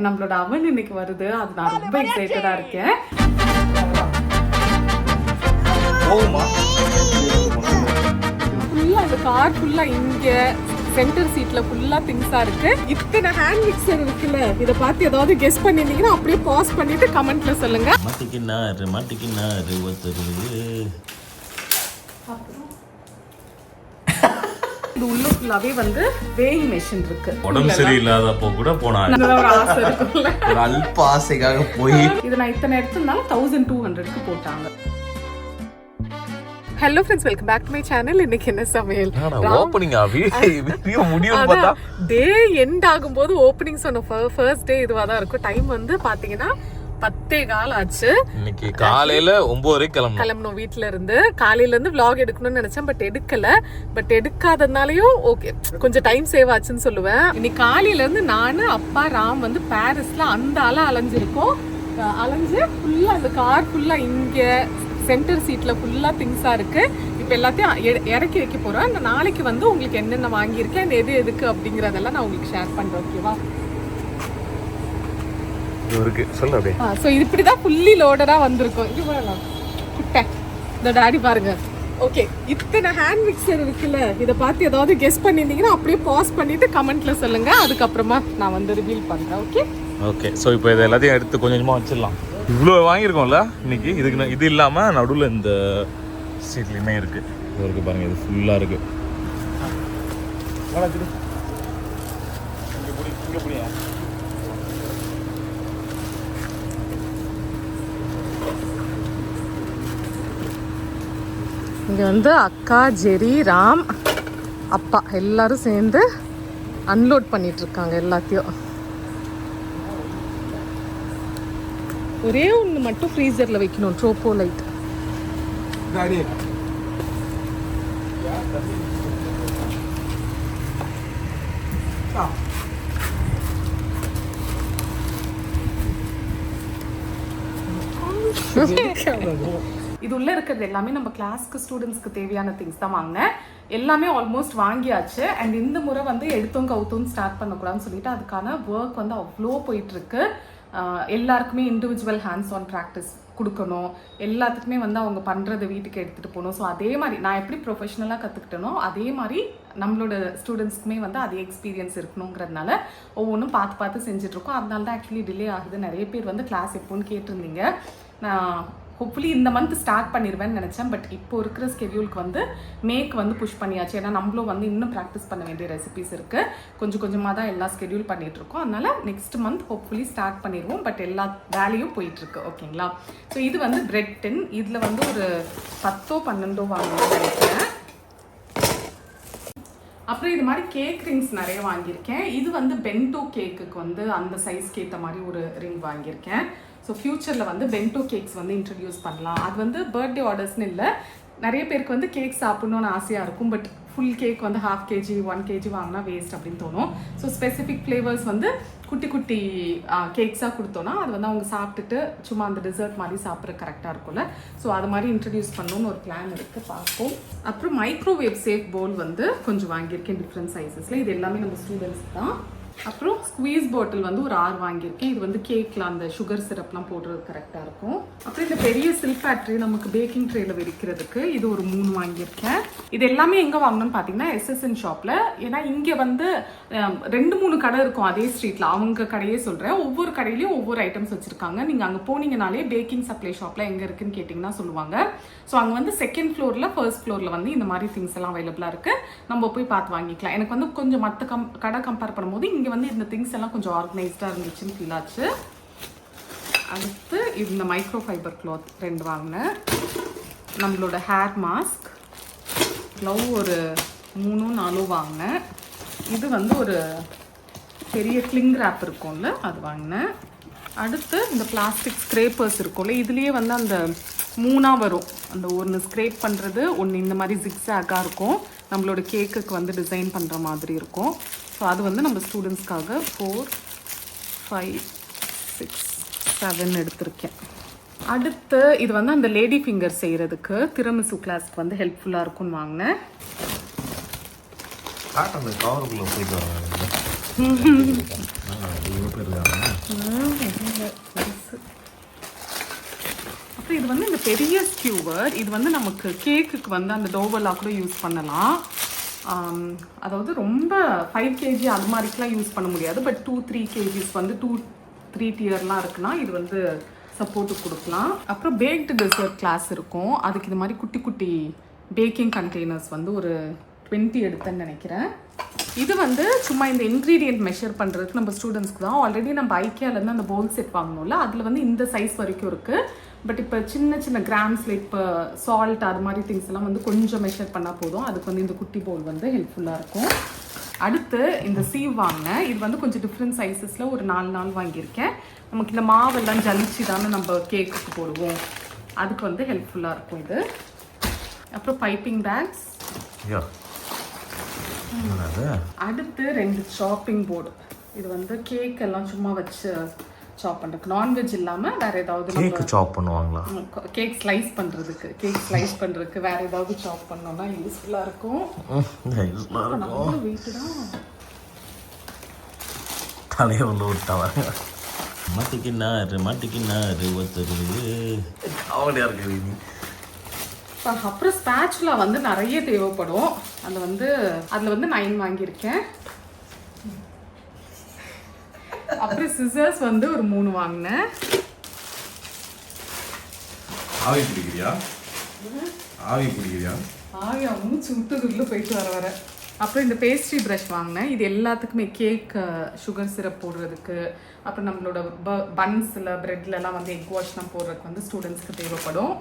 நம்மளோட அவன் இன்னைக்கு வருது. அது நான் ரொம்ப எக்ஸைட்டடா இருக்கேன். ஃபுல்லா அந்த கார் ஃபுல்லா இங்க சென்டர் சீட்ல ஃபுல்லா திங்ஸா இருக்கு. இத்தனை ஹேண்ட் மிக்சர் இருக்குல்ல, இத பார்த்து ஏதாவது கெஸ் பண்ணிருந்தீங்கன்னா அப்படியே பாஸ் பண்ணிட்டு கமெண்ட்ல சொல்லுங்க. மாட்டிக்கினாரு ஒருத்தரு. இது உள்ள ஃபுல்லாவே வந்து வேயிங் மெஷின் இருக்கு. உடம்பு சரியில்லாதப்போ கூட போனாங்க. ஒரு ஆசை இருக்குல்ல, ஒரு அல்ப ஆசைக்காக போய் இது நான் இத்தனை எடுத்திருந்தாலும் 1200க்கு போட்டாங்க. Hello friends, welcome back to my channel. இன்னைக்கு என்ன சமையல்? ஓபனிங் ஆவி வீடியோ முடியும் பார்த்தா டே எண்ட் ஆகும்போது ஓபனிங் சொன்ன ஃபர்ஸ்ட் டே இதுவா தான் இருக்கும். டைம் வந்து பாத்தீங்கன்னா 10:15 ஆச்சு. இன்னைக்கு காலையில 9:30 கிளம்பணும் வீட்ல இருந்து. காலையில இருந்து vlog எடுக்கணும்னு நினைச்சேன், பட் எடுக்கல. பட் எடுக்காதனாலயும் ஓகே, கொஞ்சம் டைம் சேவ் ஆச்சுன்னு சொல்லுவேன். இன்னைக்கு காலையில இருந்து நானு அப்பா ராம் வந்து பாரிஸ்ல அந்த அலைஞ்சிருக்கோம். அலைஞ்சு ஃபுல்லா அந்த கார் ஃபுல்லா இங்க சென்டர் சீட்ல ஃபுல்லா திங்ஸா இருக்கு. இப்ப எல்லாத்தையும் இறக்கி வைக்க போறேன். நான் நாளைக்கு வந்து உங்களுக்கு என்னென்ன வாங்கியிருக்கேன், எது எதுக்கு அப்படிங்கறதெல்லாம் நான் உங்களுக்கு ஷேர் பண்றேன். ஓகேவா? இருக்கு சொல்ல அப்படியே. சோ இது இப்படிதான் ஃபுல்லி லோடடா வந்திருக்கும். இங்க பாருங்க குட்டை, இந்த டாடி பாருங்க. ஓகே, இத்தனை ஹேண்ட் மிக்சர் இருக்குல்ல, இத பார்த்து ஏதாவது கெஸ் பண்ணிருந்தீங்கன்னா அப்படியே பாஸ் பண்ணிட்டு கமெண்ட்ல சொல்லுங்க. அதுக்கப்புறமா நான் வந்து ரிவீல் பண்றேன். Okay okay. ஸோ இப்போ இதை எல்லாத்தையும் எடுத்து கொஞ்சம் கொஞ்சமாக வச்சிடலாம். இவ்வளோ வாங்கியிருக்கோம்ல இன்னைக்கு. இதுக்கு இது இல்லாமல் நடுவில் இந்த சீட்லேயுமே இருக்குது. இது இருக்குது பாருங்கள், இது ஃபுல்லாக இருக்குது. இங்க வந்து அக்கா, ஜெரி, ராம், அப்பா எல்லாரும் சேர்ந்து அன்லோட் பண்ணிட்டு இருக்காங்க எல்லாத்தையும். ஒரே ஒன்று மட்டும் ஃப்ரீசர்ல வைக்கணும், ட்ரோப்போ லைட். இது உள்ள இருக்கிறது எல்லாமே நம்ம கிளாஸ்க்கு ஸ்டூடெண்ட்ஸ்க்கு தேவையான திங்ஸ் தான் வாங்கினேன். எல்லாமே ஆல்மோஸ்ட் வாங்கியாச்சு. அண்ட் இந்த முறை வந்து எடுத்தோம் கவுத்தோம் ஸ்டார்ட் பண்ணக்கூடாதுன்னு சொல்லிட்டு அதுக்கான ஒர்க் வந்து அவ்வளோ போயிட்டு இருக்கு. எல்லாருக்குமே இண்டிவிஜுவல் ஹேண்ட்ஸ் ஆன் ப்ராக்டிஸ் கொடுக்கணும். எல்லாத்துக்குமே வந்து அவங்க பண்ணுறதை வீட்டுக்கு எடுத்துகிட்டு போகணும். ஸோ அதே மாதிரி நான் எப்படி ப்ரொஃபஷனலாக கற்றுக்கிட்டனோ அதே மாதிரி நம்மளோட ஸ்டூடெண்ட்ஸ்க்குமே வந்து அதே எக்ஸ்பீரியன்ஸ் இருக்கணுங்கிறதுனால ஒவ்வொன்றும் பார்த்து பார்த்து செஞ்சுட்ருக்கோம். அதனால தான் ஆக்சுவலி டிலே ஆகுது. நிறைய பேர் வந்து கிளாஸ் எப்போன்னு கேட்டிருந்தீங்க. நான் ஹோப்ஃபுல்லி இந்த மந்த் ஸ்டார்ட் பண்ணிடுவேன்னு நினச்சேன். பட் இப்போ இருக்கிற ஸ்கெடியூலுக்கு வந்து மேக் வந்து புஷ் பண்ணியாச்சு. ஏன்னா நம்மளும் வந்து இன்னும் ப்ராக்டிஸ் பண்ண வேண்டிய ரெசிபிஸ் இருக்குது. கொஞ்சம் கொஞ்சமாக தான் எல்லா ஸ்கெடியூல் பண்ணிகிட்ருக்கோம். அதனால் நெக்ஸ்ட் மந்த் ஹோப்ஃபுல்லி ஸ்டார்ட் பண்ணிடுவோம். பட் எல்லா வேலையும் போயிட்டுருக்கு. ஓகேங்களா? ஸோ இது வந்து பிரெட் டின். இதில் வந்து ஒரு 10-12 வாங்கணும்னு நினைக்கிறேன். அப்புறம் இது மாதிரி கேக் ரிங்ஸ் நிறைய வாங்கியிருக்கேன். இது வந்து பென்டோ கேக்குக்கு வந்து அந்த சைஸ்க்கு ஏற்ற மாதிரி ஒரு ரிங் வாங்கியிருக்கேன். ஸோ ஃப்யூச்சரில் வந்து பென்டோ கேக்ஸ் வந்து இன்ட்ரடியூஸ் பண்ணலாம். அது வந்து பர்த்டே ஆர்டர்ஸ்னு இல்லை, நிறைய பேருக்கு வந்து கேக் சாப்பிட்ணுன்னு ஆசையாக இருக்கும். பட் ஃபுல் கேக் வந்து 1/2 kg 1 kg வாங்கினா வேஸ்ட் அப்படின்னு தோணும். ஸோ ஸ்பெசிஃபிக் ஃப்ளேவர்ஸ் வந்து குட்டி குட்டி கேக்ஸாக கொடுத்தோன்னா அது வந்து அவங்க சாப்பிட்டுட்டு சும்மா அந்த டெசர்ட் மாதிரி சாப்பிட்ற கரெக்டாக இருக்கும்ல. ஸோ அது மாதிரி இன்ட்ரடியூஸ் பண்ணணும்னு ஒரு பிளான் இருக்குது, பார்ப்போம். அப்புறம் மைக்ரோவேவ் சேஃப் பவுல் வந்து கொஞ்சம் வாங்கியிருக்கேன் டிஃப்ரெண்ட் சைஸஸில். இது எல்லாமே நம்ம ஸ்டூடெண்ட்ஸ் தான். அப்புறம் ஸ்குவீஸ் பாட்டில் வந்து ஒரு 6 வாங்கியிருக்கேன். இது வந்து கேக்கில் அந்த சுகர் சிரப்லாம் போடுறது கரெக்டாக இருக்கும். அப்புறம் இந்த பெரிய சில்வர் ட்ரே நமக்கு பேக்கிங் ட்ரேயில் விற்கிறதுக்கு இது ஒரு 3 வாங்கியிருக்கேன். இது எல்லாமே எங்கே வாங்கணும்னு பார்த்தீங்கன்னா SSN ஷாப்பில். ஏன்னா இங்கே வந்து 2-3 கடை இருக்கும் அதே ஸ்ட்ரீட்டில். அவங்க கடையே சொல்கிறேன். ஒவ்வொரு கடையிலையும் ஒவ்வொரு ஐட்டம்ஸ் வச்சுருக்காங்க. நீங்கள் அங்கே போனீங்கனாலே பேக்கிங் சப்ளை ஷாப்பில் எங்கே இருக்குன்னு கேட்டிங்கன்னா சொல்லுவாங்க. ஸோ அங்கே வந்து 2nd ஃப்ளோரில் 1st ஃப்ளோரில் வந்து இந்த மாதிரி திங்ஸ் எல்லாம் அவைலபிளாக இருக்குது. நம்ம போய் பார்த்து வாங்கிக்கலாம். எனக்கு வந்து கொஞ்சம் மற்ற கடை கம்பேர் பண்ணும்போது இங்கே வந்து இந்த திங்ஸ் எல்லாம் கொஞ்சம் ஆர்கனைஸ்டாக இருந்துச்சுன்னு ஃபீல் ஆச்சு. அடுத்து இந்த மைக்ரோ ஃபைபர் கிளாத் 2 வாங்கினேன். நம்மளோட ஹேர் மாஸ்க், க்ளவ் ஒரு 3-4 வாங்கினேன். இது வந்து ஒரு பெரிய கிளிங் ரேப் இருக்கும்ல, அது வாங்கினேன். அடுத்து இந்த பிளாஸ்டிக் ஸ்க்ரேப்பர்ஸ் இருக்கும்ல, இதுலேயே வந்து அந்த 3 வரும். அந்த ஒன்று ஸ்க்ரேப் பண்ணுறது, ஒன்று இந்த மாதிரி ஜிக்ஸாக்காக இருக்கும். நம்மளோட கேக்குக்கு வந்து டிசைன் பண்ணுற மாதிரி இருக்கும். ஸோ அது வந்து நம்ம ஸ்டூடெண்ட்ஸ்க்காக 4, 5, 6, 7 எடுத்திருக்கேன். அடுத்து இது வந்து அந்த லேடி ஃபிங்கர் செய்கிறதுக்கு திரமிசு கிளாஸ்க்கு வந்து ஹெல்ப்ஃபுல்லாக இருக்கும்னு வாங்கினேன். அப்புறம் இது வந்து இந்த பெரிய ஸ்கியூவர், இது வந்து நமக்கு கேக்குக்கு வந்து அந்த டோவெல்லாம் கூட யூஸ் பண்ணலாம். அதாவது ரொம்ப 5 kg அது மாதிரிக்கெலாம் யூஸ் பண்ண முடியாது, பட் 2-3 kgs வந்து 2-3 டியர்லாம் இருக்குன்னா இது வந்து சப்போர்ட்டு கொடுக்கலாம். அப்புறம் பேக்டு டெசர்ட் கிளாஸ் இருக்கும், அதுக்கு இது மாதிரி குட்டி குட்டி பேக்கிங் கண்டெய்னர்ஸ் வந்து ஒரு 20 எடுத்தேன்னு நினைக்கிறேன். இது வந்து சும்மா இந்த இன்க்ரீடியன்ட் மெஷர் பண்ணுறதுக்கு நம்ம ஸ்டூடெண்ட்ஸ்க்கு தான். ஆல்ரெடி நம்ம ஐக்கியாலேருந்து அந்த பவுல் செட் வாங்கணும்ல, அதில் வந்து இந்த சைஸ் வரைக்கும் இருக்குது. பட் இப்போ சின்ன சின்ன கிராம்ஸில் இப்போ சால்ட் அது மாதிரி திங்ஸ் எல்லாம் வந்து கொஞ்சம் மெஷர் பண்ணால் போதும். அதுக்கு வந்து இந்த குட்டி பவுல் வந்து ஹெல்ப்ஃபுல்லாக இருக்கும். அடுத்து இந்த சீவ் வாங்கினேன், இது வந்து கொஞ்சம் டிஃப்ரெண்ட் சைஸஸில் ஒரு 4 வாங்கியிருக்கேன். நமக்கு இந்த மாவெல்லாம் ஜலிச்சு தானே நம்ம கேக்குக்கு போடுவோம், அதுக்கு வந்து ஹெல்ப்ஃபுல்லாக இருக்கும் இது. அப்புறம் பைப்பிங் பேக்ஸ். அடுத்து 2 சாப்பிங் போர்டு. இது வந்து கேக் எல்லாம் சும்மா வச்சு சாப் பண்ணுறதுக்கு, நான்வெஜ் இல்லாமல் வேறு ஏதாவது கேக் சாப் பண்ணுவாங்களா? கேக் ஸ்லைஸ் பண்ணுறதுக்கு வேறு ஏதாவது சாப் பண்ணோம்னா யூஸ்ஃபுல்லாக இருக்கும். வெயிட்டு தான் தலையை வந்து விட்டாங்க. மாட்டிக்கினாரு ஒருத்தர் அவளையா இருக்குது. அப்புறம் ஸ்பேச்சுலா வந்து நிறைய தேவைப்படும், அதில் வந்து 9 வாங்கியிருக்கேன். அப்புறம் சிசர்ஸ் வந்து ஒரு 3 வாங்கினேன். ஆவி பிடிக்கிறியா? ஆவி மூச்சு விட்டுக்குள்ளே போயிட்டு வர. அப்புறம் இந்த பேஸ்ட்ரி ப்ரஷ் வாங்கினேன். இது எல்லாத்துக்குமே கேக் சுகர் சிரப் போடுறதுக்கு, அப்புறம் நம்மளோட பன்ஸில் ப்ரெட்லலாம் வந்து எக் வாஷ்லாம் போடுறதுக்கு வந்து ஸ்டூடெண்ட்ஸ்க்கு தேவைப்படும்.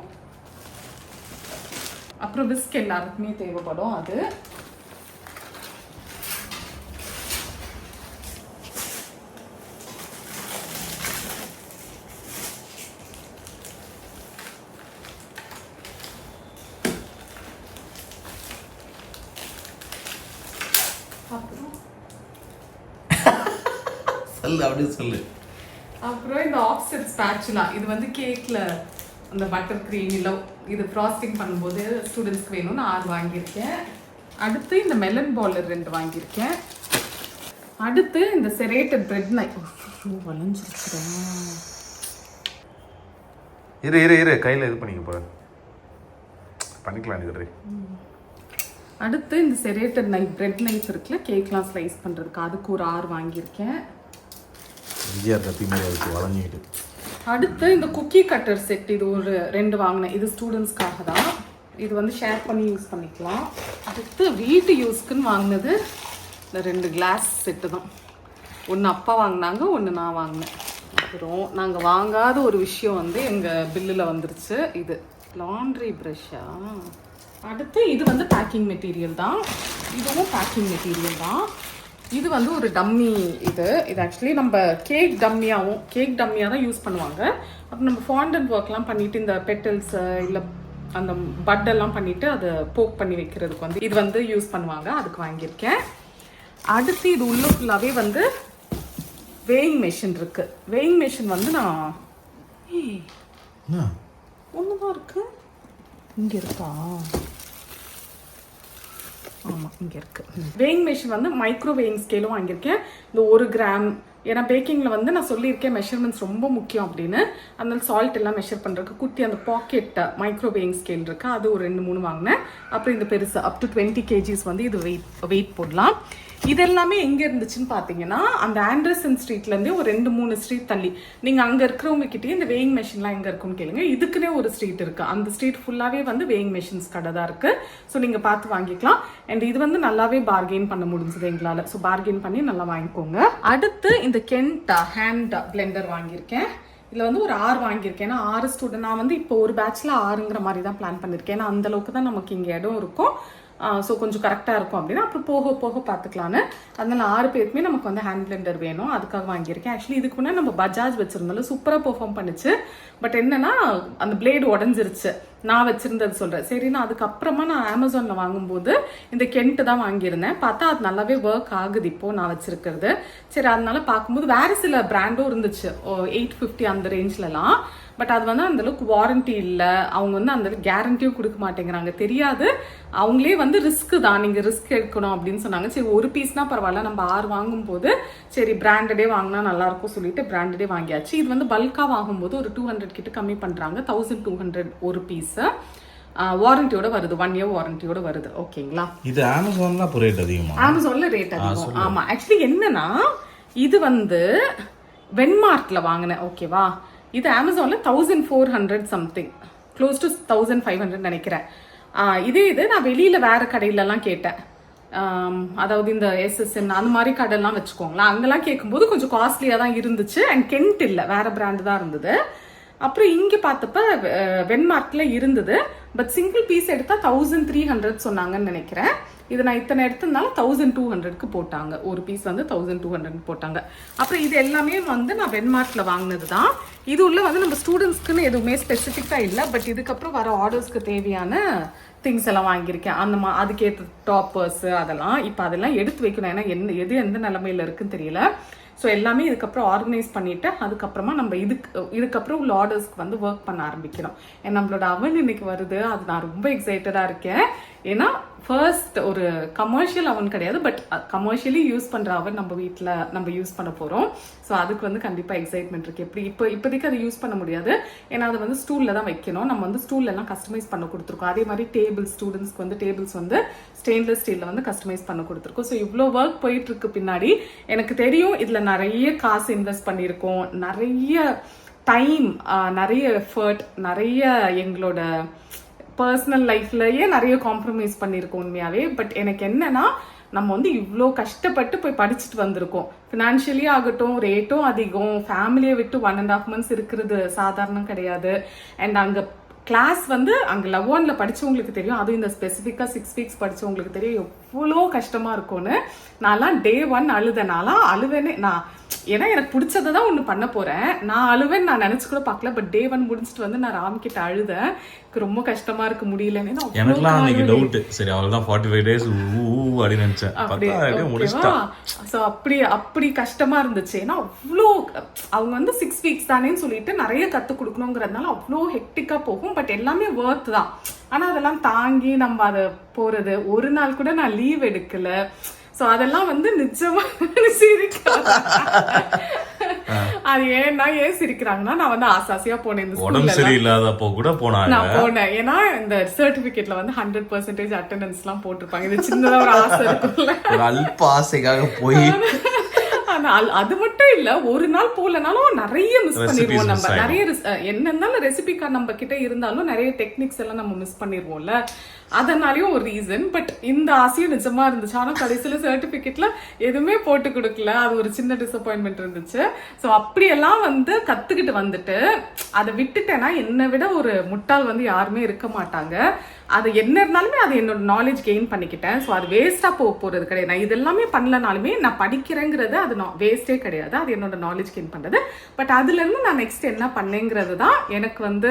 அப்புறம் விஸ்க் எல்லாருக்குமே தேவைப்படும் அது. அப்புறம் இந்த ஆஃப்செட் ஸ்பேச்சுலா, இது வந்து கேக்ல அந்த பட்டர் க்ரீம் இல்லை இது ஃப்ராஸ்டிங் பண்ணும்போது ஸ்டூடெண்ட்ஸ்க்கு வேணும்னு 6 வாங்கியிருக்கேன். அடுத்து இந்த மெலன் பாலர் 2 வாங்கியிருக்கேன். அடுத்து இந்த செரேட்டட் பிரெட் நைஃப். வளைஞ்சிருச்சுடா. இரு கையில் இது பண்ணிக்கலாம். அடுத்து இந்த செரேட்டட் நைஃப், பிரெட் நைஃப் இருக்குல்ல, கேக்லாம் ஸ்லைஸ் பண்ணுறதுக்கு, அதுக்கு ஒரு 6 வாங்கியிருக்கேன். அடுத்து இந்த குக்கி கட்டர் செட், இது ஒரு 2 வாங்கினேன். இது ஸ்டூடெண்ட்ஸ்க்காக தான், இது வந்து ஷேர் பண்ணி யூஸ் பண்ணிக்கலாம். அடுத்து வீட்டு யூஸ்க்குன்னு வாங்கினது இந்த 2 கிளாஸ் செட்டு தான். ஒன்று அப்பா வாங்கினாங்க, ஒன்று நான் வாங்கினேன். அப்புறம் நாங்கள் வாங்காத ஒரு விஷயம் வந்து எங்கள் பில்லில் வந்துருச்சு, இது லாண்ட்ரி ப்ரஷ்ஷா. அடுத்து இது வந்து பேக்கிங் மெட்டீரியல் தான், இதுவும் பேக்கிங் மெட்டீரியல் தான். இது வந்து ஒரு டம்மி. இது ஆக்சுவலி நம்ம கேக் டம்மியாக தான் யூஸ் பண்ணுவாங்க. அப்புறம் நம்ம ஃபாண்டன்ட் ஒர்க்லாம் பண்ணிவிட்டு இந்த பெட்டல்ஸ் இல்லை அந்த பட்டெல்லாம் பண்ணிவிட்டு அதை போக் பண்ணி வைக்கிறதுக்கு வந்து இது வந்து யூஸ் பண்ணுவாங்க, அதுக்கு வாங்கியிருக்கேன். அடுத்து இது உள்ள ஃபுல்லாகவே வந்து வேயிங் மெஷின் இருக்குது. வேயிங் மெஷின் வந்து நான் ஒன்று தான் இருக்குது, இங்கே இருக்கா? ஆமாம், இங்கே இருக்குது. வேயிங் மெஷின் வந்து மைக்ரோ வேயிங் ஸ்கேலும் வாங்கியிருக்கேன். இந்த 1 கிராம், ஏன்னா பேக்கிங்கில் வந்து நான் சொல்லியிருக்கேன் மெஷர்மெண்ட்ஸ் ரொம்ப முக்கியம் அப்படின்னு. அதனால சால்ட் எல்லாம் மெஷர் பண்ணுறதுக்கு குட்டி அந்த பாக்கெட் மைக்ரோ வேயிங் ஸ்கேல் இருக்குது, அது ஒரு 2-3 வாங்கினேன். அப்புறம் இந்த பெருசு அப் டு 20 kgs வந்து இது வெயிட் போடலாம். இது எல்லாமே எங்கே இருந்துச்சுன்னு பார்த்தீங்கன்னா, அந்த ஆண்டர்சன் ஸ்ட்ரீட்லேருந்தே ஒரு 2-3 ஸ்ட்ரீட் தள்ளி, நீங்கள் அங்கே இருக்கிறவங்க கிட்டே இந்த வேயிங் மெஷின்லாம் எங்கே இருக்குன்னு கேளுங்க. இதுக்குன்னே ஒரு ஸ்ட்ரீட் இருக்குது, அந்த ஸ்ட்ரீட் ஃபுல்லாகவே வந்து வேயிங் மெஷின்ஸ் கடை தான் இருக்குது. ஸோ நீங்கள் பார்த்து வாங்கிக்கலாம். அண்ட் இது வந்து நல்லாவே பார்கெயின் பண்ண முடிஞ்சது எங்களால். ஸோ பார்கெயின் பண்ணி நல்லா வாங்கிக்கோங்க. அடுத்து இந்த கென்ட் ஹேண்ட் பிளெண்டர் வாங்கியிருக்கேன். இதில் வந்து ஒரு 6 வாங்கியிருக்கேன். ஏன்னா 6 ஸ்டூடெண்ட், நான் வந்து இப்போ ஒரு பேட்சில் 6ங்கிற மாதிரி தான் பிளான் பண்ணியிருக்கேன். ஏன்னா அந்தளவுக்கு தான் நமக்கு இங்கே இடம் இருக்கும். ஸோ கொஞ்சம் கரெக்டாக இருக்கும் அப்படின்னா அப்புறம் போக போக பார்த்துக்கலான்னு. அதனால 6 பேருக்குமே நமக்கு வந்து ஹேண்ட் பிளெண்டர் வேணும், அதுக்காக வாங்கியிருக்கேன். ஆக்சுவலி இதுக்கு முன்னாடி நம்ம பஜாஜ் வச்சுருந்தாலும் சூப்பராக பெர்ஃபார்ம் பண்ணுச்சு. பட் என்னன்னா அந்த பிளேடு உடஞ்சிருச்சு. நான் வச்சிருந்தது சொல்கிறேன். சரி, நான் அதுக்கப்புறமா நான் அமேசானில் வாங்கும்போது இந்த கென்ட்டு தான் வாங்கியிருந்தேன். பார்த்தா அது நல்லாவே ஒர்க் ஆகுது இப்போது நான் வச்சிருக்கிறது. சரி, அதனால பார்க்கும்போது வேறு சில பிராண்டும் இருந்துச்சு 850 அந்த ரேஞ்சிலலாம். பட் அது வந்து அந்தளவுக்கு வாரண்ட்டி இல்லை, அவங்க வந்து அந்தளவுக்கு கேரண்டியும் கொடுக்க மாட்டேங்கிறாங்க. தெரியாது, அவங்களே வந்து ரிஸ்க்கு தான், நீங்கள் ரிஸ்க் எடுக்கணும் அப்படின்னு சொன்னாங்க. சரி, ஒரு பீஸ்னால் பரவாயில்ல, நம்ம 6 வாங்கும்போது சரி பிராண்டடே வாங்கினா நல்லாயிருக்கும் சொல்லிட்டு பிராண்டடே வாங்கியாச்சு. இது வந்து பல்காக வாங்கும்போது ஒரு 200 கிட்ட கம்மி பண்ணுறாங்க. 1200 ஒரு பீஸு. வாரண்டியோட வருது, 1 இயர் வாரண்டியோட வருது. ஓகேங்களா? இது அமேசான்ல அப்போ ரேட் அதிகமா? அமேசான்ல ரேட் அதிகம். ஆமாம், ஆக்சுவலி என்னன்னா இது வந்து வென்மார்ட்டில் வாங்கினேன். ஓகேவா? இது அமேசானில் 1400 சம்திங், க்ளோஸ் டு 1500 நினைக்கிறேன். இது நான் வெளியில் வேறு கடையிலலாம் கேட்டேன். அதாவது இந்த SSN அந்த மாதிரி கடையெல்லாம் வச்சுக்கோங்களேன். அங்கெல்லாம் கேட்கும்போது கொஞ்சம் காஸ்ட்லியாக தான் இருந்துச்சு. அண்ட் கென்ட் இல்லை, வேறு பிராண்டு தான் இருந்தது. அப்புறம் இங்கே பார்த்தப்ப வென்மார்ட்டில் இருந்தது. பட் சிங்கிள் பீஸ் எடுத்தால் 1300 சொன்னாங்கன்னு நினைக்கிறேன். இது நான் இத்தனை எடுத்ததுனால 1200க்கு போட்டாங்க. ஒரு பீஸ் வந்து 1200 போட்டாங்க. அப்புறம் இது எல்லாமே வந்து நான் வென்மார்ட்டில் வாங்கினது தான். இது உள்ள வந்து நம்ம ஸ்டூடெண்ட்ஸ்க்குன்னு எதுவுமே ஸ்பெசிஃபிக்காக இல்லை. பட் இதுக்கப்புறம் வர ஆர்டர்ஸ்க்கு தேவையான திங்ஸ் எல்லாம் வாங்கியிருக்கேன். அதுக்கேற்ற டாப்பர்ஸு அதெல்லாம் இப்போ அதெல்லாம் எடுத்து வைக்கணும். ஏன்னா எந்த நிலமையில இருக்குன்னு தெரியல. ஸோ எல்லாமே இதுக்கப்புறம் ஆர்கனைஸ் பண்ணிவிட்டு அதுக்கப்புறமா நம்ம இதுக்கப்புறம் உள்ள ஆர்டர்ஸ்க்கு வந்து ஒர்க் பண்ண ஆரம்பிக்கணும். நம்மளோட அவன் இன்னைக்கு வருது, அது நான் ரொம்ப எக்ஸைட்டடாக இருக்கேன். ஏன்னா ஃபர்ஸ்ட் ஒரு கமர்ஷியல் அவன் கிடையாது, பட் கமர்ஷியலி யூஸ் பண்ணுற அவன் நம்ம வீட்டில் நம்ம யூஸ் பண்ண போகிறோம். ஸோ அதுக்கு வந்து கண்டிப்பாக எக்ஸைட்மெண்ட் இருக்குது. இப்போதைக்கு அதை யூஸ் பண்ண முடியாது, ஏன்னா அதை வந்து ஸ்டூலில் தான் வைக்கணும். நம்ம வந்து ஸ்டூலெல்லாம் கஸ்டமைஸ் பண்ண கொடுத்துருக்கோம். அதே மாதிரி ஸ்டூடெண்ட்ஸ்க்கு வந்து டேபிள்ஸ் வந்து ஸ்டெயின்லெஸ் ஸ்டீலில் வந்து கஸ்டமைஸ் பண்ண கொடுத்துருக்கோம். ஸோ இவ்வளோ ஒர்க் போயிட்டுருக்கு பின்னாடி. எனக்கு தெரியும் இதில் நிறைய காசு இன்வெஸ்ட் பண்ணியிருக்கோம், நிறைய டைம், நிறைய எஃபர்ட், நிறைய எங்களோட பர்சனல் லைஃப்லயே நிறைய காம்ப்ரமைஸ் பண்ணியிருக்கோம் உண்மையாவே. பட் எனக்கு என்னன்னா, நம்ம வந்து இவ்வளோ கஷ்டப்பட்டு போய் படிச்சுட்டு வந்திருக்கோம். ஃபினான்ஷியலி ஆகட்டும், ரேட்டும் அதிகம், ஃபேமிலியை விட்டு 1.5 months இருக்கிறது சாதாரணம் கிடையாது. அண்ட் அங்கே கிளாஸ் வந்து அங்கே லவ் ஒன்ல படித்தவங்களுக்கு தெரியும், அதுவும் இந்த ஸ்பெசிஃபிக்காக 6 weeks படித்தவங்களுக்கு தெரியும் எவ்வளோ கஷ்டமாக இருக்கும்னு. நான்லாம் டே 1 அழுதேன். நான்லாம் அழுவேனே, ஏன்னா எனக்கு பிடிச்சதை தான் ஒன்று பண்ண போகிறேன். நான் அழுவேன்னு நான் நினச்சி கூட பார்க்கல. பட் டே 1 முடிச்சுட்டு வந்து நான் ராம்கிட்ட அழுதேன். எனக்கு ரொம்ப கஷ்டமாக இருக்கு, முடியலன்னு. எனக்குலாம் அன்னைக்கு டவுட், சரி அவ்வளோதான் 45 days அப்படின்னு நினச்சேன். ஸோ அப்படி கஷ்டமாக இருந்துச்சு. ஏன்னா அவ்வளோ அவங்க வந்து 6 weeks தானேன்னு சொல்லிட்டு நிறைய கற்றுக் கொடுக்கணுங்கிறதுனால அவ்வளோ ஹெக்டிக்காக போகும். பட் எல்லாமே ஒர்த் தான். ஆனால் அதெல்லாம் தாங்கி நம்ம அதை போகிறது, ஒரு நாள் கூட நான் லீவ் எடுக்கல. ஸோ அதெல்லாம் வந்து நிஜமா சிரிக்கிறாங்க. அது ஏன் சிரிக்கிறாங்கன்னா, நான் வந்து ஆசாசியா போனேன். இந்த உடம்பு சரியில்லாதப்போ கூட நான் போனேன். ஏன்னா இந்த சர்டிபிகேட்ல வந்து 100% அட்டெண்டன்ஸ் எல்லாம் போட்டிருப்பாங்க. இது சின்னதா ஒரு ஆசை இருக்குல்ல, அல்ப ஆசைக்காக போய். அது மட்டும் இல்ல, ஒரு நாள் போலனாலும் நிறைய மிஸ் பண்ணிடுவோம் நம்ம. நிறைய என்னன்னாலும் ரெசிபி கார்டு நம்ம கிட்ட இருந்தாலும் நிறைய டெக்னிக்ஸ் எல்லாம் நம்ம மிஸ் பண்ணிடுவோம்ல. அதனாலயும் ஒரு ரீசன். பட் இந்த ஆசையும் நிஜமா இருந்துச்சு. ஆனா கடைசியில சர்டிபிகேட்ல எதுவுமே போட்டு கொடுக்கல. அது ஒரு சின்ன டிசப்பாயின்மெண்ட் இருந்துச்சு. ஸோ அப்படியெல்லாம் வந்து கத்துக்கிட்டு வந்துட்டு அதை விட்டுட்டேன்னா என்னை விட ஒரு முட்டாள் வந்து யாருமே இருக்க மாட்டாங்க. அது என்ன இருந்தாலுமே அது என்னோட நாலேஜ் கெயின் பண்ணிக்கிட்டேன். ஸோ அது வேஸ்டா போறது கிடையாது. நான் இதெல்லாமே பண்ணலனாலுமே நான் படிக்கிறேங்கிறது அது வேஸ்டே கிடையாது. அது என்னோட நாலேஜ் கெயின் பண்றது. பட் அதுல இருந்து நான் நெக்ஸ்ட் என்ன பண்ணேங்கிறது தான் எனக்கு வந்து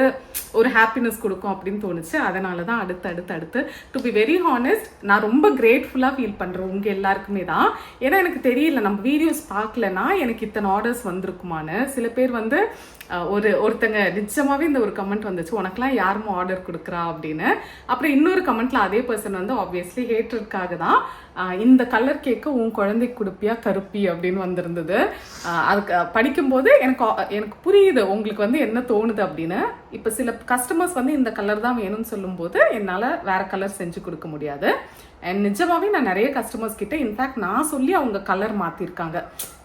ஒரு ஹாப்பினஸ் கொடுக்கும் அப்படின்னு தோணுச்சு. அதனால தான் அடுத்து டு பி வெரி ஹானஸ்ட் நான் ரொம்ப கிரேட்ஃபுல்லா ஃபீல் பண்றேன் உங்க எல்லாருக்குமே தான். ஏன்னா எனக்கு தெரியல, நம்ம வீடியோஸ் பார்க்கலன்னா எனக்கு இத்தனை ஆர்டர்ஸ் வந்திருக்குமான்னு. சில பேர் வந்து ஒருத்தங்க நிஜமாவே இந்த ஒரு கமெண்ட் வந்துச்சு, உனக்குலாம் யாரும் ஆர்டர் கொடுக்குறா அப்படின்னு. அப்புறம் இன்னொரு கமெண்ட்ல அதே பர்சன் வந்து ஆப்வியஸ்லி ஹேட்டருக்காக தான் இந்த கலர் கேக்கு உன் குழந்தைக்கு கொடுப்பியா கருப்பி அப்படின்னு வந்திருந்தது. அதுக்கு படிக்கும்போது எனக்கு புரியுது உங்களுக்கு வந்து என்ன தோணுது அப்படின்னு. இப்போ சில கஸ்டமர்ஸ் வந்து இந்த கலர் தான் வேணும்னு சொல்லும்போது என்னால் வேற கலர் செஞ்சு கொடுக்க முடியாது. அண்ட் நிஜமாவே நான் நிறைய கஸ்டமர்ஸ் கிட்ட இன்ஃபேக்ட் நான் சொல்லி அவங்க கலர் மாற்றிருக்காங்க.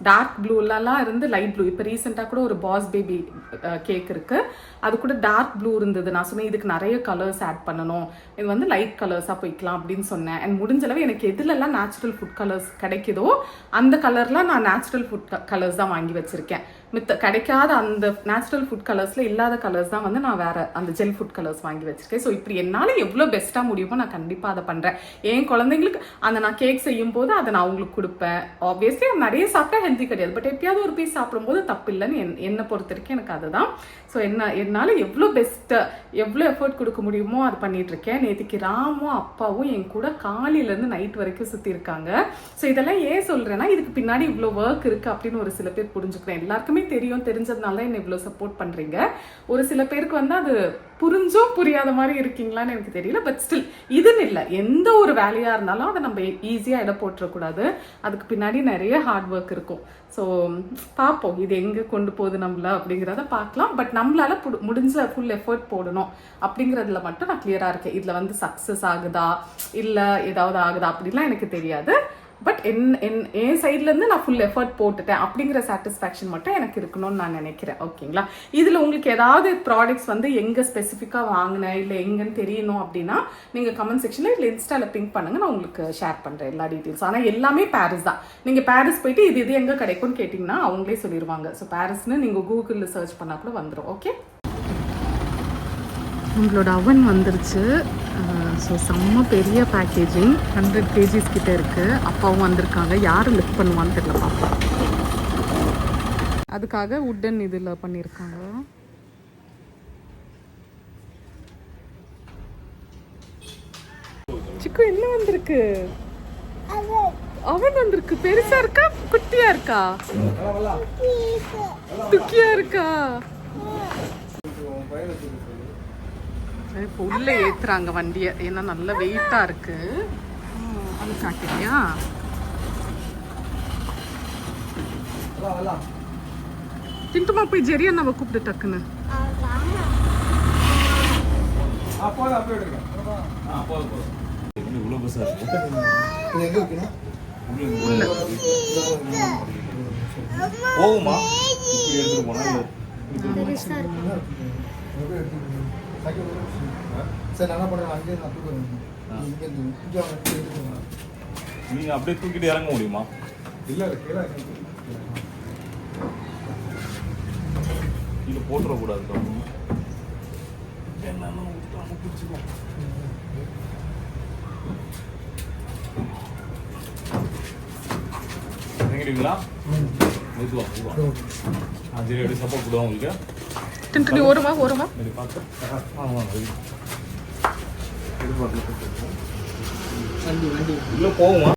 டார்க் ப்ளூலலாம் இருந்து லைட் ப்ளூ. இப்போ ரீசெண்டாக கூட ஒரு பாஸ் பேபி கேக் இருக்கு, அது கூட டார்க் ப்ளூ இருந்தது. நான் சொன்னேன் இதுக்கு நிறைய கலர்ஸ் ஆட் பண்ணணும், இது வந்து லைட் கலர்ஸாக போய்க்கலாம் அப்படின்னு சொன்னேன். அண்ட் முடிஞ்சளவு எனக்கு எதுலெல்லாம் நேச்சுரல் ஃபுட் கலர்ஸ் கிடைக்குதோ அந்த கலர்லாம் நான் நேச்சுரல் ஃபுட் கலர்ஸ் தான் வாங்கி வச்சிருக்கேன். கிடைக்காத அந்த நேச்சுரல் ஃபுட் கலர்ஸ்ல இல்லாத கலர்ஸ் தான் வந்து நான் வேற அந்த ஜெல் ஃபுட் கலர்ஸ் வாங்கி வச்சிருக்கேன். ஸோ இப்படி என்னால் எவ்வளோ பெஸ்ட்டாக முடியுமோ நான் கண்டிப்பாக அதை பண்ணுறேன். என் என் குழந்தைங்களுக்கு அந்த நான் கேக் செய்யும் போது அதை நான் அவங்களுக்கு கொடுப்பேன். ஆப்வியஸ்லி நிறைய சாப்பிட்டா ஹெல்த்தி கிடையாது, பட் எப்பயாவது ஒரு பீஸ் சாப்பிடும்போது தப்பு இல்லைன்னு என்னை பொறுத்த வரைக்கும் எனக்கு அதுதான். ஸோ என்னால் எவ்வளோ பெஸ்ட்டு எவ்வளோ எஃபர்ட் கொடுக்க முடியுமோ அது பண்ணிட்டு இருக்கேன். நேற்றுக்கு ராமும் அப்பாவும் என் கூட காலையிலேருந்து நைட் வரைக்கும் சுற்றி இருக்காங்க. ஸோ இதெல்லாம் ஏன் சொல்கிறேன்னா, இதுக்கு பின்னாடி இவ்வளோ ஒர்க் இருக்குது அப்படின்னு ஒரு சில பேர் புரிஞ்சுக்கிறேன். எல்லாருக்குமே தெரிஞ்சதுனால தான் என்னை இவ்வளோ சப்போர்ட் பண்ணுறீங்க. ஒரு சில பேருக்கு வந்து அது புரிஞ்சும் புரியாத மாதிரி இருக்கீங்களான்னு எனக்கு தெரியல. பட் ஸ்டில் இதுன்னு இல்லை, எந்த ஒரு வேலையாக இருந்தாலும் அதை நம்ம ஈஸியாக இடம் போட்டுறக்கூடாது. அதுக்கு பின்னாடி நிறைய ஹார்ட் ஒர்க் இருக்கும். ஸோ பார்ப்போம் இது எங்கே கொண்டு போகுது நம்மள அப்படிங்கிறத பார்க்கலாம். பட் நம்மளால முடிஞ்ச ஃபுல் எஃபர்ட் போடணும் அப்படிங்கிறதுல மட்டும் நான் கிளியராக இருக்கேன். இதில் வந்து சக்ஸஸ் ஆகுதா இல்லை ஏதாவது ஆகுதா அப்படிலாம் எனக்கு தெரியாது. பட் என் சைட்லேருந்து நான் ஃபுல் எஃபர்ட் போட்டுட்டேன் அப்படிங்கிற சாட்டிஸ்ஃபேக்ஷன் மட்டும் எனக்கு இருக்கணும்னு நான் நினைக்கிறேன். ஓகேங்களா? இதில் உங்களுக்கு ஏதாவது ப்ராடக்ட்ஸ் வந்து எங்கே ஸ்பெசிஃபிக்காக வாங்கினேன் இல்லை எங்கன்னு தெரியணும் அப்படின்னா நீங்கள் கமெண்ட் செக்ஷனில் இல்லை இன்ஸ்டாவில் பிங்க் பண்ணுங்கள், நான் உங்களுக்கு ஷேர் பண்ணுறேன் எல்லா டீட்டெயில்ஸ். ஆனால் எல்லாமே பாரிஸ் தான். நீங்கள் பாரிஸ் போயிட்டு இது எங்கே கிடைக்கும்னு கேட்டிங்கன்னா அவங்களே சொல்லிடுவாங்க. ஸோ பாரிஸ்னு நீங்கள் கூகுளில் சர்ச் பண்ணால் கூட வந்துடும். ஓகே, உங்களோட அவன் வந்துருச்சு. ஸோ செம்ம பெரிய பேக்கேஜிங், 100 kgs கிட்ட இருக்குது. அப்பாவும் வந்திருக்காங்க, யார் லிஃப்ட் பண்ணுவான்னு தெரியல, பார்ப்போம். அதுக்காக உட்டன் இதில் பண்ணியிருக்காங்க. சிக்கு என்ன வந்திருக்கு? அவன் வந்திருக்கு. பெருசா இருக்கா குட்டியா இருக்கா? துக்கியா இருக்கா? இப்போ உள்ள ஏத்துறாங்க வண்டியை, ஏன்னா நல்ல வெயிட்டா இருக்கு. அது காட்டியா? திண்டுமா போய் ஜெரியா நம்ம கூப்பிட்டு டக்குன்னு. போகுமா? நீங்க அப்படியே தூக்கிட்டு இறங்க முடியுமா? இல்ல இது போட்டுற கூடாது. இறங்கிடுவீங்களா? மெதுவா சரி, எப்படி சப்போர்ட் கொடுவோம் உங்களுக்கு? திண்டு ஓரமா பார்த்து உள்ள போகுமா?